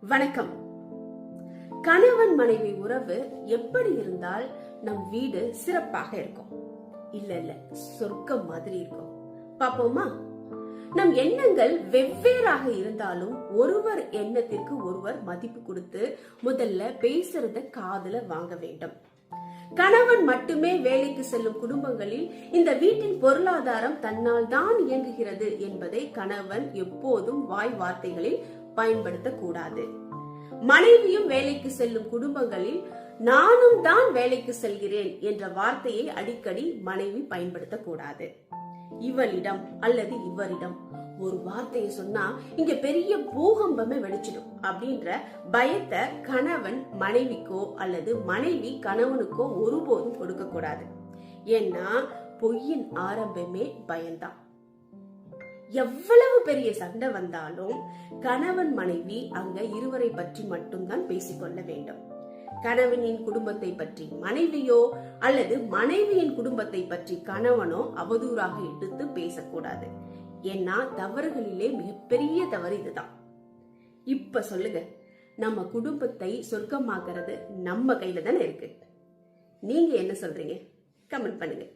வணக்கம். கணவன் மனைவி உறவு எப்படி இருந்தால் நம் வீடு சிறப்பாக இருக்கும்? இல்ல சொர்க்கம் மாதிரி இருக்கும். பாப்போமா? நம் எண்ணங்கள் வெவ்வேறாக இருந்தாலும் ஒருவர் எண்ணத்திற்கு ஒருவர் மதிப்பு கொடுத்து முதல்ல பேசுறத காதுல வாங்க வேண்டும். கணவன் மட்டுமே வேலைக்கு செல்லும் குடும்பங்களில் இந்த வீட்டின் பொருளாதாரம் தன்னால் தான் இயங்குகிறது என்பதை கணவன் எப்போதும் வாய் வார்த்தைகளில் பயன்படுத்தக்கூடாது. மனைவியும் வேலைக்கு செல்லும் குடும்பங்களில் நானும் தான் வேலைக்கு செல்கிறேன் என்ற வார்த்தையை அடிக்கடி மனைவி பயன்படுத்தக்கூடாது. இவளிடம் அல்லது இவரிடம் ஒரு வார்த்தையை சொன்னா இங்க பெரிய பூகம்பமே வெடிச்சிடும் அப்படின்ற பயத்தை கணவன் மனைவிக்கோ அல்லது மனைவி கணவனுக்கோ ஒருபோதும் கொடுக்க கூடாது. ஏன்னா பொய்யின் ஆரம்பமே பயம்தான். எவ்வளவு பெரிய சண்டை வந்தாலும் கணவன் மனைவி அங்க இருவரை பற்றி மட்டும்தான் பேசிக்கொள்ள வேண்டும். கணவனின் குடும்பத்தை பற்றி மனைவியோ அல்லது மனைவியின் குடும்பத்தை பற்றி கணவனோ அவதூறாக எடுத்து பேசக்கூடாது. ஏன்னா தவறுகளிலே மிகப்பெரிய தவறு இதுதான். இப்ப சொல்லுங்க, நம்ம குடும்பத்தை சொர்க்கமாக்குறது நம்ம கையில தானே இருக்கு. நீங்க என்ன சொல்றீங்க? கமெண்ட் பண்ணுங்க.